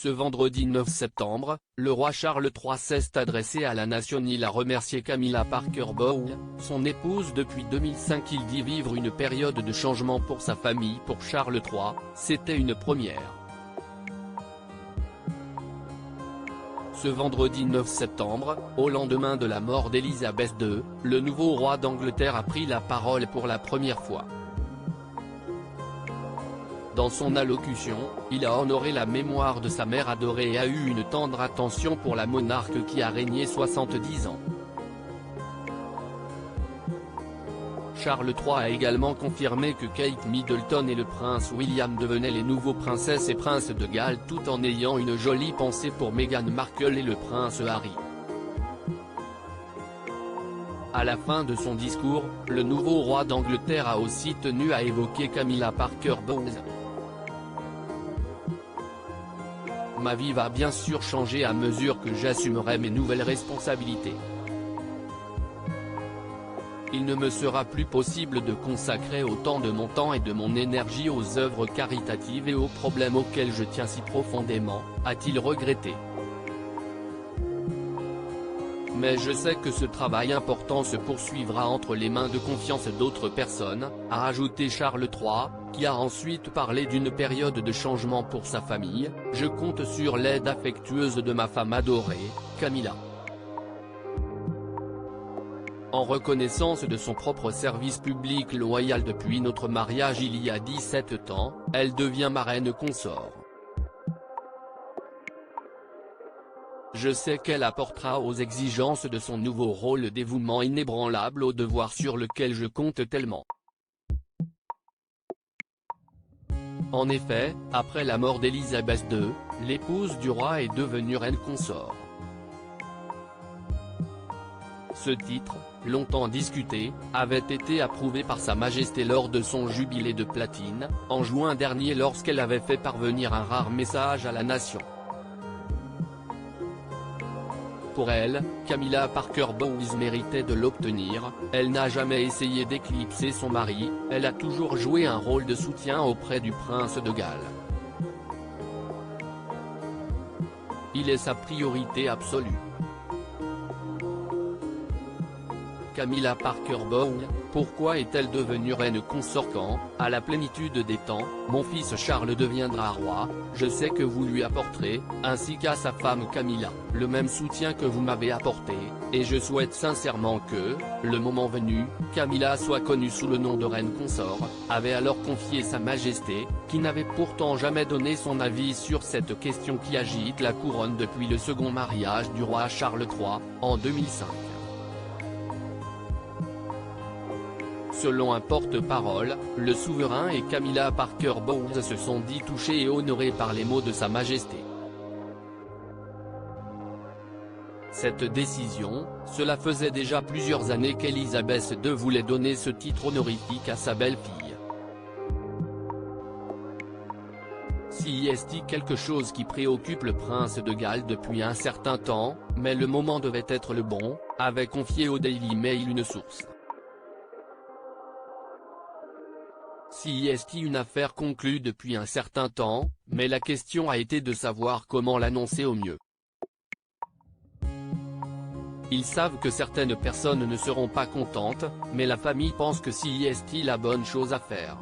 Ce vendredi 9 septembre, le roi Charles III s'est adressé à la nation. Il a remercié Camilla Parker Bowles, son épouse depuis 2005. Il dit vivre une période de changement pour sa famille. Pour Charles III, c'était une première. Ce vendredi 9 septembre, au lendemain de la mort d'Élisabeth II, le nouveau roi d'Angleterre a pris la parole pour la première fois. Dans son allocution, il a honoré la mémoire de sa mère adorée et a eu une tendre attention pour la monarque qui a régné 70 ans. Charles III a également confirmé que Kate Middleton et le prince William devenaient les nouveaux princesses et princes de Galles, tout en ayant une jolie pensée pour Meghan Markle et le prince Harry. À la fin de son discours, le nouveau roi d'Angleterre a aussi tenu à évoquer Camilla Parker Bowles. Ma vie va bien sûr changer à mesure que j'assumerai mes nouvelles responsabilités. Il ne me sera plus possible de consacrer autant de mon temps et de mon énergie aux œuvres caritatives et aux problèmes auxquels je tiens si profondément, a-t-il regretté. Mais je sais que ce travail important se poursuivra entre les mains de confiance d'autres personnes, a ajouté Charles III, qui a ensuite parlé d'une période de changement pour sa famille. Je compte sur l'aide affectueuse de ma femme adorée, Camilla. En reconnaissance de son propre service public loyal depuis notre mariage il y a 17 ans, elle devient ma reine consort. Je sais qu'elle apportera aux exigences de son nouveau rôle le dévouement inébranlable au devoir sur lequel je compte tellement. En effet, après la mort d'Élisabeth II, l'épouse du roi est devenue reine consort. Ce titre, longtemps discuté, avait été approuvé par Sa Majesté lors de son jubilé de platine, en juin dernier lorsqu'elle avait fait parvenir un rare message à la nation. Pour elle, Camilla Parker Bowles méritait de l'obtenir. Elle n'a jamais essayé d'éclipser son mari, elle a toujours joué un rôle de soutien auprès du prince de Galles. Il est sa priorité absolue. Camilla Parker Bowles, pourquoi est-elle devenue reine consort quand, à la plénitude des temps, mon fils Charles deviendra roi? Je sais que vous lui apporterez, ainsi qu'à sa femme Camilla, le même soutien que vous m'avez apporté, et je souhaite sincèrement que, le moment venu, Camilla soit connue sous le nom de reine consort, avait alors confié Sa Majesté, qui n'avait pourtant jamais donné son avis sur cette question qui agite la couronne depuis le second mariage du roi Charles III, en 2005. Selon un porte-parole, le souverain et Camilla Parker Bowles se sont dit touchés et honorés par les mots de Sa Majesté. Cette décision, cela faisait déjà plusieurs années qu'Élisabeth II voulait donner ce titre honorifique à sa belle-fille. Si est quelque chose qui préoccupe le prince de Galles depuis un certain temps, mais le moment devait être le bon, avait confié au Daily Mail une source. Si est une affaire conclue depuis un certain temps, mais la question a été de savoir comment l'annoncer au mieux. Ils savent que certaines personnes ne seront pas contentes, mais la famille pense que si est la bonne chose à faire.